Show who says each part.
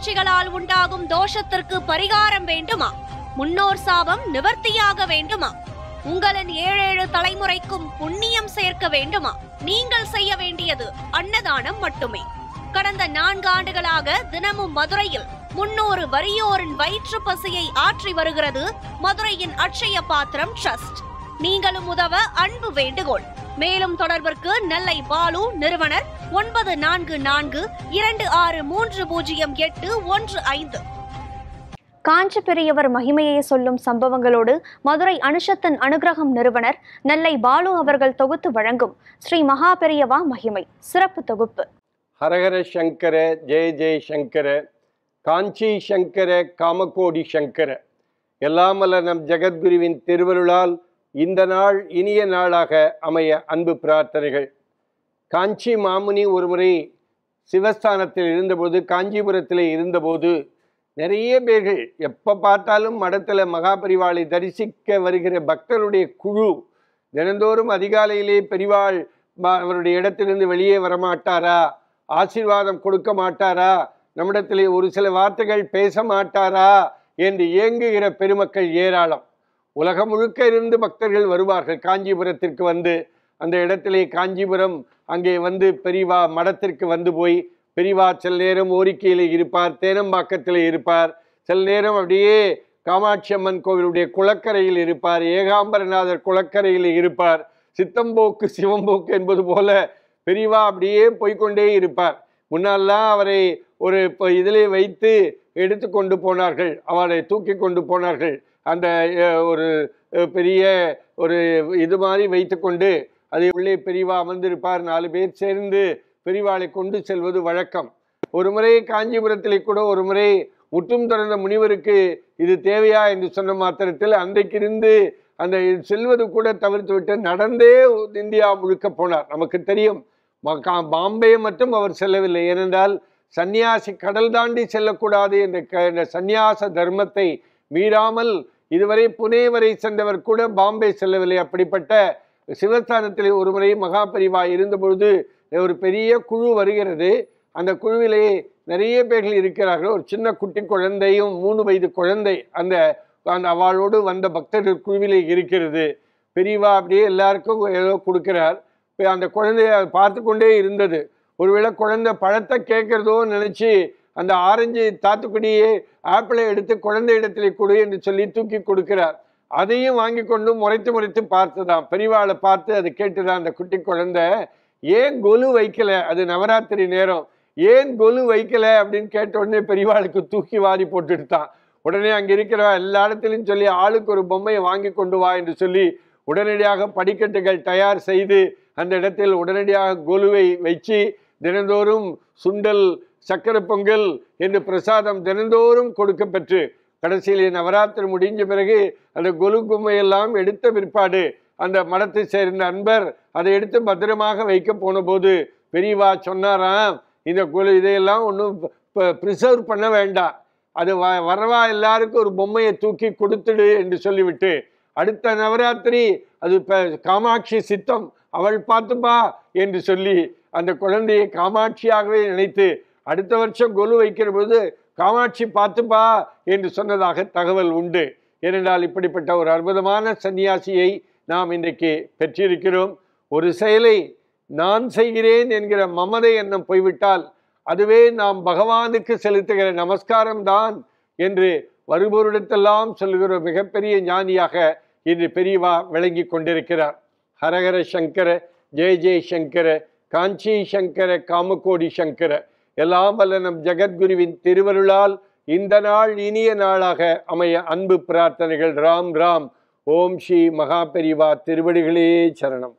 Speaker 1: காட்சிகளால் உண்டாகும் தோஷத்திற்கு பரிகாரம் வேண்டுமா? முன்னோர் சாபம் நிவர்த்தியாக வேண்டுமா? உங்களின் 7 தலைமுறைக்கும் புண்ணியம் சேர்க்க வேண்டுமா? நீங்கள் செய்ய வேண்டியது அன்னதானம் மட்டுமே. கடந்த 4 ஆண்டுகளாக தினமும் மதுரையில் 300 வறியோரின் வயிற்று பசியை ஆற்றி வருகிறது மதுரையின் அட்சய பாத்திரம் ட்ரஸ்ட். நீங்களும் உதவ அன்பு வேண்டுகோள். மேலும் தொடர்பிற்கு நெல்லை பாலு, நிறுவனர் 9442630815.
Speaker 2: காஞ்சி பெரியவர் மகிமையை சொல்லும் சம்பவங்களோடு மதுரை அனுஷத்தின் அனுகிரகம் நிறுவனர் நெல்லை பாலு அவர்கள் தொகுத்து வழங்கும் ஸ்ரீ மகா பெரியவா மகிமை சிறப்பு தொகுப்பு.
Speaker 3: ஹரஹர சங்கர, ஜெய ஜெய சங்கர, காஞ்சி சங்கர, காமகோடி சங்கர. எல்லாமல்ல நம் ஜெகத்குருவின் திருவருளால் இந்த நாள் இனிய நாளாக அமைய அன்பு பிரார்த்தனைகள். காஞ்சி மாமுனி ஒருமுறை சிவஸ்தானத்தில் இருந்தபோது, காஞ்சிபுரத்தில் இருந்தபோது நிறைய பேர்கள் எப்போ பார்த்தாலும் மடத்தில் மகாபரிவாளை தரிசிக்க வருகிற பக்தருடைய குழு தினந்தோறும் அதிகாலையிலே பெரிவாள் அவருடைய இடத்திலிருந்து வெளியே வரமாட்டாரா, ஆசீர்வாதம் கொடுக்க மாட்டாரா, நம்மிடத்திலே ஒரு சில வார்த்தைகள் பேச மாட்டாரா என்று ஏங்குகிற பெருமக்கள் ஏராளம். உலகம் முழுக்க இருந்து பக்தர்கள் வருவார்கள் காஞ்சிபுரத்திற்கு வந்து. அந்த இடத்திலே காஞ்சிபுரம் அங்கே வந்து பெரிவா மடத்திற்கு வந்து போய் பெரிவா சில நேரம் ஓரிக்கையில் இருப்பார், தேனம்பாக்கத்தில் இருப்பார், சில நேரம் அப்படியே காமாட்சி அம்மன் கோவிலுடைய குளக்கரையில் இருப்பார், ஏகாம்பரநாதர் குளக்கரையில் இருப்பார். சித்தம்போக்கு சிவம்போக்கு என்பது போல பெரிவா அப்படியே போய்கொண்டே இருப்பார். முன்னாலாம் அவரை ஒரு இதிலே வைத்து எடுத்து கொண்டு போனார்கள், அவரை தூக்கி கொண்டு போனார்கள். அந்த ஒரு பெரிய ஒரு இது மாதிரி வைத்து கொண்டு அது உள்ளே பெரிவா அமர்ந்திருப்பார். 4 பேர் சேர்ந்து பெரிவாளை கொண்டு செல்வது வழக்கம். ஒரு முறை காஞ்சிபுரத்திலே கூட ஒரு முறை முற்றும் திறந்த முனிவருக்கு இது தேவையா என்று சொன்ன மாத்திரத்தில் அன்றைக்கிருந்து அந்த செல்வது கூட தவிர்த்து விட்டு நடந்தே இந்தியா முழுக்க போனார். நமக்கு தெரியும், பாம்பே மட்டும் அவர் செல்லவில்லை. ஏனென்றால் சந்நியாசி கடல் தாண்டி செல்லக்கூடாது என்ற சந்நியாச தர்மத்தை மீறாமல் இதுவரை புனே வரை சென்றவர் கூட பாம்பே செல்லவில்லை. அப்படிப்பட்ட சிவஸ்தானத்திலே ஒரு முறை மகாபரிவா இருந்தபொழுது ஒரு பெரிய குழு வருகிறது. அந்த குழுவிலே நிறைய பேர்கள் இருக்கிறார்கள். ஒரு சின்ன குட்டி குழந்தையும் 3 வயது குழந்தை அந்த அவளோடு வந்த பக்தர்கள் குழுவிலே இருக்கிறது. பெரியவா அப்படியே எல்லாருக்கும் ஏதோ கொடுக்கிறார். அந்த குழந்தைய பார்த்து கொண்டே இருந்தது. ஒருவேளை குழந்தை பழத்தை கேட்கறதோ நினைச்சு அந்த ஆரஞ்சு தாத்துக்குடியே ஆப்பிளை எடுத்து குழந்தை இடத்திலே கொடு என்று சொல்லி தூக்கி கொடுக்கிறார். அதையும் வாங்கி கொண்டு முறைத்து பார்த்துதான் பெரியவாளை பார்த்து அது கேட்டுதான் அந்த குட்டி குழந்தை ஏன் கொலு வைக்கல, அது நவராத்திரி நேரம், ஏன் கொலு வைக்கல அப்படின்னு கேட்ட உடனே பெரியவாளுக்கு தூக்கி வாரி போட்டுட்டான். உடனே அங்கே இருக்கிறவா எல்லா இடத்துலையும் சொல்லி ஆளுக்கு ஒரு பொம்மையை வாங்கி கொண்டு வா என்று சொல்லி உடனடியாக படிக்கட்டுகள் தயார் செய்து அந்த இடத்தில் உடனடியாக கொலுவை வச்சு தினந்தோறும் சுண்டல், சக்கரை பொங்கல் என்று பிரசாதம் தினந்தோறும் கொடுக்க பெற்று கடைசியிலே நவராத்திரி முடிஞ்ச பிறகு அந்த கொலு பொம்மையெல்லாம் எடுத்த பிற்பாடு அந்த மடத்தை சேர்ந்த அன்பர் அதை எடுத்து பத்திரமாக வைக்க போன போது பெரியவா சொன்னாராம், இந்த கொலு இதையெல்லாம் ஒன்றும் ப்ரிசர்வ் பண்ண வேண்டாம், அது வரவா எல்லாருக்கும் ஒரு பொம்மையை தூக்கி கொடுத்துடு என்று சொல்லிவிட்டு அடுத்த நவராத்திரி அது காமாட்சி சித்தம், அவள் பார்த்துப்பா என்று சொல்லி அந்த குழந்தையை காமாட்சியாகவே நினைத்து அடுத்த வருஷம் கொலு வைக்கிற பொழுது காமாட்சி பார்த்துப்பா என்று சொன்னதாக தகவல் உண்டு. ஏனென்றால் இப்படிப்பட்ட ஒரு அற்புதமான சன்னியாசியை நாம் இன்றைக்கு பெற்றிருக்கிறோம். ஒரு செயலை நான் செய்கிறேன் என்கிற மமதை எண்ணம் போய்விட்டால் அதுவே நாம் பகவானுக்கு செலுத்துகிற நமஸ்காரம் தான் என்று வருபவரிடத்தெல்லாம் சொல்லுகிற மிகப்பெரிய ஞானியாக இன்று பெரியவா விளங்கி கொண்டிருக்கிறார். ஹரஹர சங்கர, ஜெய ஜெய சங்கர, காஞ்சி சங்கர, காமகோடி சங்கர. எல்லாம் வல்ல நம் ஜெகத்குருவின் திருவருளால் இந்த நாள் இனிய நாளாக அமைய அன்பு பிரார்த்தனைகள். ராம் ராம். ஓம் ஸ்ரீ மகா பெரிவா திருவடிகளே சரணம்.